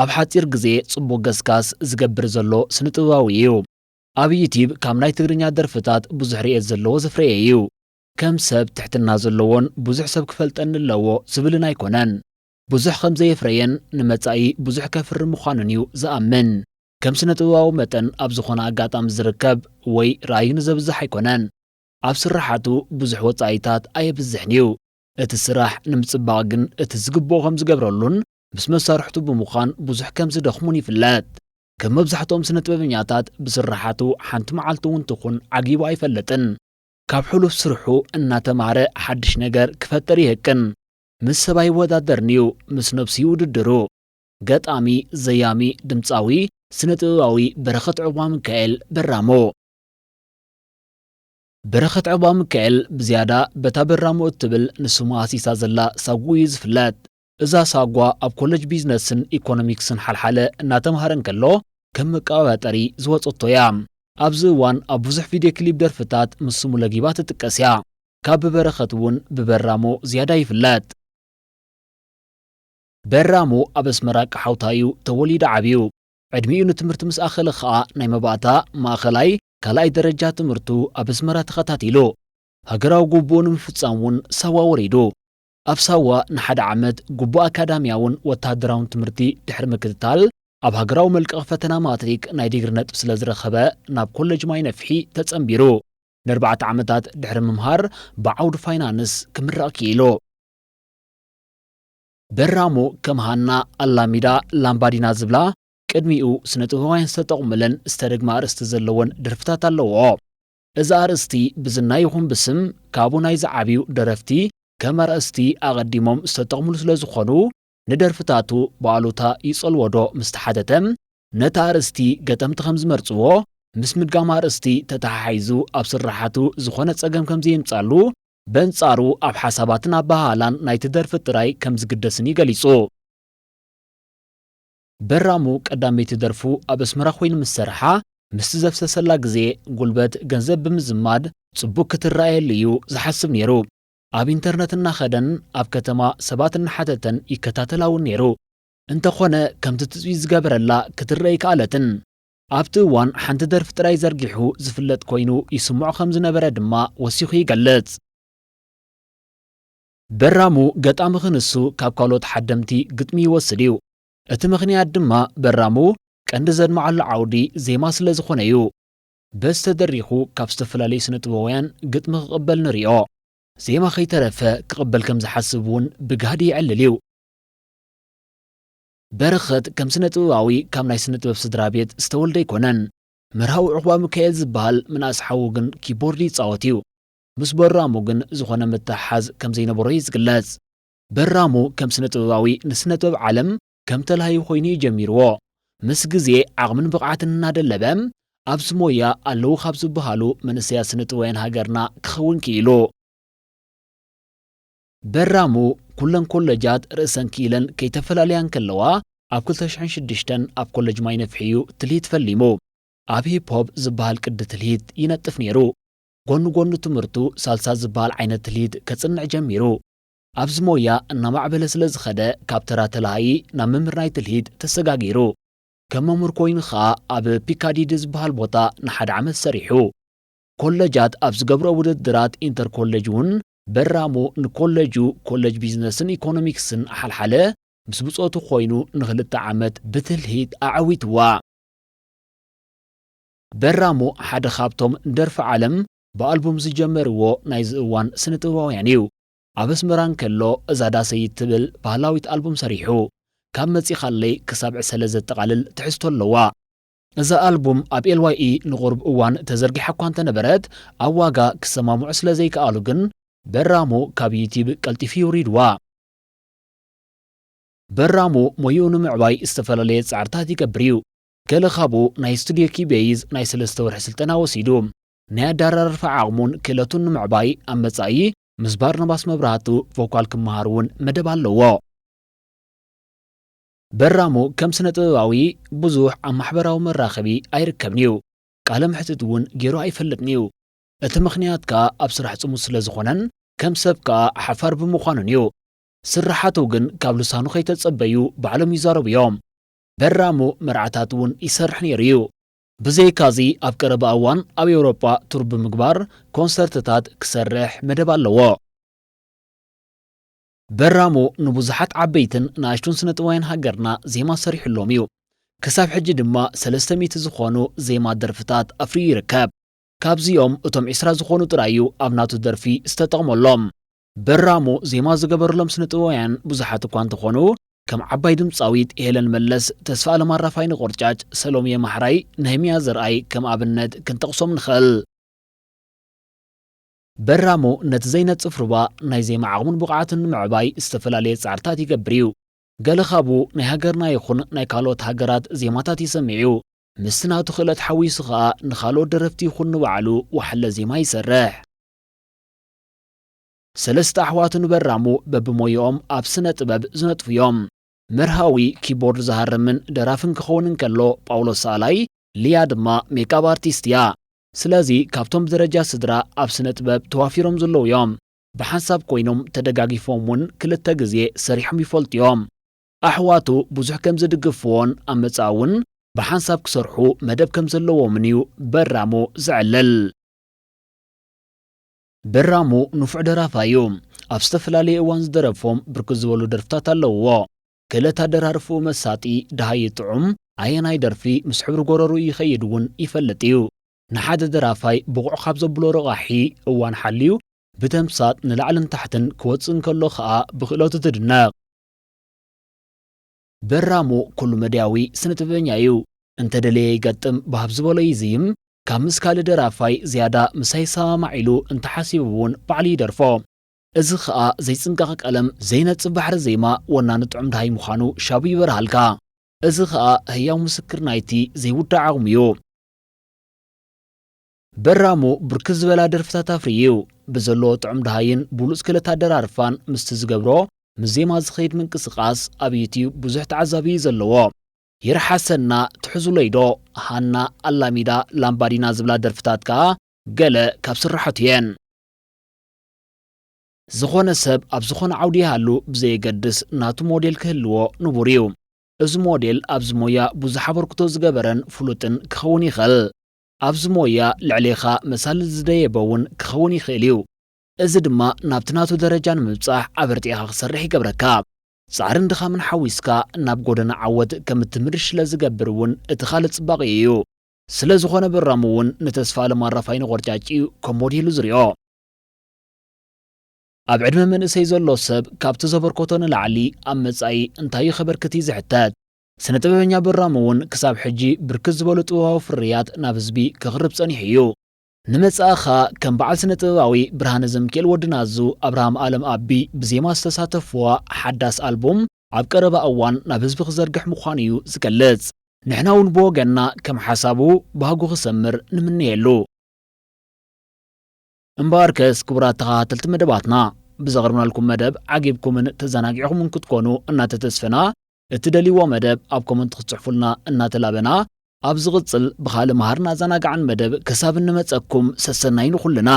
ኣብ ሓጺር ግዜ ጽቡቕ ገስካስ ዝገብር ዘሎ ስነ-ጥበባዊ እዩ። ኣብ ዩቲብ ካብ ናይ ትግርኛ ደርፍታት ብዙሕ ርኤት ዘለዎ ዘፍረየ እዩ። ከም ሰብ ትሕትና ዘለዎን ብዙሕ ሰብ ክፈልጠኒ ኣለዎ ዝብልን ኣይኮነን። ብዙሕ ከም ዘየፍረየን ንመጻኢ ብዙሕ ከፍሪ ምዃኑን እዩ ዝኣምን። ከም ስነ-ጥበባዊ መጠን ኣብ ዝኾነ ኣጋጣሚ ዝርከብ ወይ ራእዩ ንዘብዝሕ ኣይኮነን። ኣብ ስራሓቱ ብዙሕ ወጻኢታት ኣየብዝሕን እዩ። እቲ ስራሕ ንምጽባቕ ግን እቲ ዝግብኦ ከም ዝገብረሉን ምስ መሳርሕቱ ብምዃን ብዙሕ ከም ዝደኽሙን ይፍለጥ። ከም መብዛሕትኦም ስነ-ጥበበኛታት ብስራሓቱ ሓንቲ መዓልቲ እውን ትኹን ዓጊቡ ኣይፈለጥን። ካብ ሕሉፍ ስርሑ እናተማሃረ ሓድሽ ነገር ክፈጥር ይህቅን። ምስ ሰብ ኣይወዳደርን እዩ ምስ ነብሱ ይውድድሩ። ገጣሚ፣ ዘያሚ፣ ድምፃዊ፣ ስነ-ጥበባዊ በረኸት ዕቡባ ሚካኤል በራሞ። በረኸት ዕቡባ ሚካኤል ብዝያዳ በታ በራሞ እትብል ንስሙ ኣሲሳ ዘላ ሳጉ እዩ ዝፍለጥ። እዛ ሳጓ ኣብ ኮሌጅ ቢዝነስን ኢኮኖሚክስን ሓልሓለ እናተምሃረ እንከሎ ከም መቀባበጠሪ ዝወፀቶ እያ። ኣብዚ እዋን ኣብ ብዙሕ ቪድዮ ክሊፕ ደርፍታት ምስ ስሙ ለጊባ ትጥቀስ እያ። ካብ ብበረኸት እውን ብበራሞ ዝያዳ ይፍለጥ። በራሞ ኣብ ኣስመራ ቃሓውታ እዩ ተወሊዱ ዓብዩ። ዕድሚኡ ንትምህርቲ ምስ ኣኸለ ከዓ ናይ መባእታ ማእኸላይ ካልኣይ ደረጃ ትምህርቱ ኣብ ኣስመራ ተኸታቲሉ ሃገራዊ ጉቡኡ ንምፍጻም እውን ሳዋ ወሪዱ። ኣብ ሳዋ ንሓደ ዓመት ጉቡእ ኣካዳምያውን ወታደራውን ትምህርቲ ድሕሪ ምክትታል ኣብ ሃገራዊ መልቀቕ ፈተና ማትሪክ ናይ ዲግሪ ነጥብ ስለ ዝረኸበ ናብ ኮሌጅ ማይ ነፍሒ ተጸምቢሩ ን4 ዓመታት ድሕሪ ምምሃር ብዓውዲ ፋይናንስ ክምረቕ ክኢሉ። በራሞ ከም ሃና ኣላሚዳ ላምባዲና ዝብላ ቅድሚኡ ስነ-ጥበባውያን ዝተጠቕሙለን ዝተደግማ ኣርእስቲ ዘለወን ደርፍታት ኣለዎ። እዚ ኣርእስቲ ብዝና ይኹን ብስም ካብኡ ናይ ዝዓብዩ ደረፍቲ ከም ኣርእስቲ ኣቐዲሞም ዝተጠቕሙሉ ስለ ዝኾኑ ንደርፍታቱ ብኣሉታ ይጸልዎ ዶ ምስ ተሓተተ ነታ ኣርእስቲ ገጠምቲ ከም ዝመርጽዎ ምስ ምድጋም ኣርእስቲ ተተሓሒዙ ኣብ ስራሓቱ ዝኾነ ጸገም ከም ዘየምጻሉ በንጻሩ ኣብ ሓሳባትን ኣባህላን ናይቲ ደርፊ ጥራይ ከም ዝግደስን ይገሊጹ። በራሙ ቀዳመይቲ ደርፉ ኣብ ኣስመራ ኮይኑ ምስ ሰርሓ ምስቲ ዘፍሰሰላ ግዜ ጉልበት ገንዘብ ብምዝማድ ጽቡቕ ክትረኣየሉ እዩ ዝሓስብ ነይሩ። ኣብ ኢንተርነት እናኸደን ኣብ ከተማ ሰባት እናሓተተን ይከታተላውን ነይሩ። እንተኾነ ከምቲ ትጽቢት ዝገበረላ ክትረአ ይከኣለትን። ኣብቲ እዋን ሓንቲ ደርፊ ጥራይ ዘርጊሑ ዝፍለጥ ኮይኑ ይስምዖ ከም ዝነበረ ድማ ወሲኹ ይገልጽ። በራሙ ገጣሚ ክንሱ ካብ ካልኦት ሓደምቲ ግጥሚ ይወስድ እዩ። እቲ ምኽንያት ድማ በራሙ ቀንዲ ዘድመዓሉ ዓውዲ ዜማ ስለ ዝኾነ እዩ። በዝተደሪኹ ካብ ዝተፈላለዩ ስነ-ጥበባውያን ግጥሚ ክቕበል ንሪኦ። ዜማ ከይተረፈ ክቕበል ከም ዝሓስብ እውን ብጋህዲ ይዕልል እዩ። በረኸት ከም ስነ-ጥበባዊ ካብ ናይ ስነ-ጥበብ ስድራ ቤት ዝተወልደ ኣይኮነን። መርሃዊ ዕቑባ ሚካኤል ዝበሃል መናእስ ሓዉ ግን ኪቦርድ ይጻወት እዩ። ምስ በራሙ ግን ዝኾነ ምትሕሓዝ ከም ዘይነበሮ እዩ ዝግለጽ። በራሙ ከም ስነ-ጥበባዊ ንስነ-ጥበብ ዓለም ከም ተላሃዩ ኮይኑ እዩ ጀሚርዎ። ምስ ግዜ ዓቕምን ብቕዓትን እናደለበ ኣብዚ ሞያ ኣለዉ ካብ ዝበሃሉ መንእሰያት ስነ-ጥበባውያን ሃገርና ክኸውን ክኢሉ። በራሙ ኩለን ኮሌጃት ርእሰን ክኢለን ከይተፈላለያን ከለዋ ኣብ 2006 ኣብ ኮሌጅ ማይ ነፍሒ እዩ ትልሂት ፈሊሙ። ኣብ ሂፕሆፕ ዝበሃል ቅዲ ትልሂት ይነጥፍ ነይሩ። ጎኑ ጎኑ ትምህርቱ ሳልሳ ዝበሃል ዓይነት ትልሂት ከጽንዕ ጀሚሩ። ኣብዚ ሞያ እናማዕበለ ስለ ዝኸደ ካብ ተራ ተላሃይ ናብ መምህር ናይ ትልሂት ተሰጋጊሩ። ከም መምህር ኮይኑ ከዓ ኣብ ፒካዲዲ ዝበሃል ቦታ ንሓደ ዓመት ሰሪሑ። ኮሌጃት ኣብ ዝገብሮ ውድድራት ኢንተር ኮሌጅ እውን በራሙ ንኮሌጁ ኮሌጅ ቢዝነስን ኢኮኖሚክስን ሓልሓለ ምስ ብጾቱ ኮይኑ ን2 ዓመት ብትልሂት ኣዓዊትዋ። በራሙ ሓደ ካብቶም ደርፊ ዓለም ብኣልቡም ዝጀመርዎ ናይዚ እዋን ስነ-ጥበባውያን እዩ። ኣብ ኣስመራ እንከሎ እዛ ዳሰይት ትብል ባህላዊት ኣልቡም ሰሪሑ ካብ መጺኻለይ ክሳብ ዕሰለ ዘጠቓልል ትሕዝቶ ኣለዋ። እዛ ኣልቡም ኣብ ኤልዋይኢ ንቑርብ እዋን ተዘርጊሓ እኳ እንተነበረት ኣብ ዋጋ ክሰማምዑ ስለ ዘይከኣሉ ግን በራሙ ካብ ዩቲብ ቀልጢፉ ይውሪድዋ። በራሙ ሞይኡ ንምዕባይ ዝተፈላለየ ጻዕርታት ይገብር እዩ። ገለ ካብኡ ናይ ስቱድዮ ኪቤይዝ ናይ 3 ወርሒ ስልጠና ወሲዱ ናይ ኣደራርፋ ዓቕሙን ክእለቱን ንምዕባይ ኣብ መጻኢ ምስ ባርናባስ መብራህቱ ቮካል ክመሃር እውን መደብ ኣለዎ። በራሙ ከም ስነ-ጥበባዊ ብዙሕ ኣብ ማሕበራዊ መራኸቢ ኣይርከብን እዩ። ቃለ ምሕትት እውን ገይሩ ኣይፈልጥን እዩ። እቲ ምኽንያት ከዓ ኣብ ስራሕ ጽሙድ ስለ ዝኾነን ከም ሰብ ከዓ ሓፋር ብምዃኑን እዩ። ስራሓቱ ግን ካብ ልሳኑ ከይተጸበዩ ባዕሎም ይዛረቡ እዮም። በራሙ መርዓታት እውን ይሰርሕ ነይሩ እዩ ብዘይካዚ ኣብ ቀረባ እዋን ኣብ ኤውሮጳ ቱር ብምግባር ኮንሰርትታት ክሰርሕ መደብ ኣለዎ በራሙ ንብዙሓት ዓበይትን ንኣሽቱን ስነጥበባውያን ሃገርና ዜማ ሰሪሕሎም እዩ ክሳብ ሕጂ ድማ 300 ዝኾኑ ዜማ ደርፍታት ኣፍርዩ ይርከብ ካብዚኦም እቶም 20 ዝኾኑ ጥራዩ ኣብ ናቱ ደርፊ ዝተጠቕመሎም በራሙ ዜማ ዝገበረሎም ስነጥበባውያን ብዙሓት እኳ እንተኾኑ ከም ዓባይ ድምፃዊት ሄለን መለስ ተስፋ ኣለማራፋይ ንቆርጫጭ ሰሎምየ ማሕራይ ነህምያ ዘርኣይ ከም ኣብነት ክንጠቕሶም ንኽእል በራሙ ነቲ ዘይነጽፍ ሩባ ናይ ዜማ ዓቕሙን ብቕዓትን ንምዕባይ ዝተፈላለየ ጻዕርታት ይገብር እዩ ገለ ካብኡ ናይ ሃገርና ይኹን ናይ ካልኦት ሃገራት ዜማታት ይሰምዑ ምስ ናቱ ክእለት ሓዊሱ ኸኣ ንኻልኦት ደረፍቲ ይኹን ንባዕሉ ዋሕለ ዜማ ይሰርሕ ሰለስተ ኣሕዋቱ ንበራሙ በብሞይኦም ኣብ ስነ ጥበብ ዝነጥፉ እዮም መርሃዊ ኪቦርድ ዝሃርምን ደራፍን ክኸውን እንከሎ ጳውሎስ ሳላይ ልያ ድማ ሜካፕ ኣርቲስት እያ ስለዚ ካብቶም ደረጃ ስድራ ኣብ ስነ ጥበብ ተዋፊሮም ዘለዉ እዮም ብሓንሳብ ኮይኖም ተደጋጊፎም እውን ክልተ ግዜ ሰሪሖም ይፈልጡ እዮም ኣሕዋቱ ብዙሕ ከም ዝድግፍዎን ኣብ መጻኢ እውን ብሓንሳብ ክሰርሑ መደብ ከም ዘለዎምን እዩ በራሙ ዝዕልል በራሙ ንፉዕ ደራፋይ እዩ ኣብ ዝተፈላለየ እዋን ዝደረፎም ብርክት ዝበሉ ደርፍታት ኣለውዎ ክእለት ኣደራርፉ መሳጢ ድሃይ ጥዑም ኣየናይ ደርፊ ምስ ሕብሪ ጎረሩ ይኸይድ እውን ይፈልጥ እዩ ንሓደ ደራፋይ ብቑዕ ካብ ዘብሎ ረቓሒ እዋን ሓልዩ ብተምሳጥ ንላዕልን ታሕትን ክወፅእ እንከሎ ኸኣ ብክእለቱ ትድነቕ በራሙ ኩሉ መድያዊ ስነ ጥበበኛ እዩ እንተደለየ ይገጥም ባህብ ዝበሎ ይዝይም ካብ ምስ ካልእ ደራፋይ ዝያዳ ምሳይ ሰማማዒሉ እንተሓሲቡ እውን ባዕሉ ይደርፎ እዚ ኸኣ ዘይጽንቀቐ ቀለም ዘይነጽብ ባሕሪ ዜማ ወናኒ ጥዑም ድሃይ ምዃኑ ሻቡ ይበርሃልካ እዚ ኸኣ ህያው ምስክር ናይቲ ዘይውዳእ ዓቕሙ እዩ በራሙ ብርክት ዝበላ ደርፍታት ኣፍርዩ ብዘለዎ ጥዑም ድሃይን ብሉፅ ክእለት ኣደራርፋን ምስቲ ዝገብሮ ምስ ዜማ ዝኸይድ ምንቅስቓስ ኣብ ዩቲዩብ ብዙሕ ተዓዛቢ ዘለዎ ይርሓሰና ትሕዙለይዶ ሃና ኣላሚዳ ላምባዲና ዝብላ ደርፍታት ከዓ ገለ ካብ ስራሕቱ እየን ዝኾነ ሰብ ኣብ ዝኾነ ዓውዲ ይሃሉ ብዘየገድስ ናቱ ሞዴል ክህልዎ ንቡር እዩ እዚ ሞዴል ኣብዚ ሞያ ብዙሕ ኣበርክቶ ዝገበረን ፍሉጥን ክኸውን ይኽእል ኣብዚ ሞያ ልዕሌኻ መሳሊ ዝደየበ እውን ክኸውን ይኽእል እዩ እዚ ድማ ናብቲ ናቱ ደረጃ ንምብጻሕ ኣበርቲዕኻ ክሰርሕ ይገብረካ ጻዕርን ድኻምን ሓዊስካ ናብ ጎደና ዓወት ከም እትምርሽ ስለ ዝገብር እውን እቲ ካልእ ጽባቐ እዩ ስለ ዝኾነ በራሙ እውን ንተስፋ ኣለማራፋይ ንቆርጫጭ ከም ሞዴሉ ዝርኦ ኣብ ዕድመ መንእሰይ ዘሎ ሰብ ካብቲ ዘበርኮቶ ንላዕሊ ኣብ መጻኢ እንታይ ኸበርክት ዝሕተት ስነ ጥበበኛ በራሙ እውን ክሳብ ሕጂ ብርክት ዝበሉ ጥበባዊ ፍርያት ናብ ህዝቢ ከቕርብ ጸኒሑ እዩ ንመጻእኻ ከም በዓል ስነ ጥበባዊ ብርሃነ ዘምኬል ወድናዙ ኣብርሃም ዓለም ኣቢ ብዜማ ዝተሳተፍዋ ሓዳስ ኣልቡም ኣብ ቀረባ እዋን ናብ ህዝቢ ክዘርግሕ ምዃኑ እዩ ዝገልጽ ንሕና እውን ብወገንና ከም ሓሳቡ ባህጉ ክሰምር ንምንየሉ እምበኣርከስ ክቡራት ተኸታተልቲ መደባትና ብዘቕርብናልኩም መደብ ዓጊብኩምን ተዘናጊዕኹምን ክትኮኑ እናተተስፈና እትደልይዎ መደብ ኣብ ኮመንት ክትጽሕፉልና እናተላበና ኣብ ዝቕጽል ብኻልእ መሃርና ዘናግዓን መደብ ክሳብ እንመጸኩም ሰሰናይ ንኹልና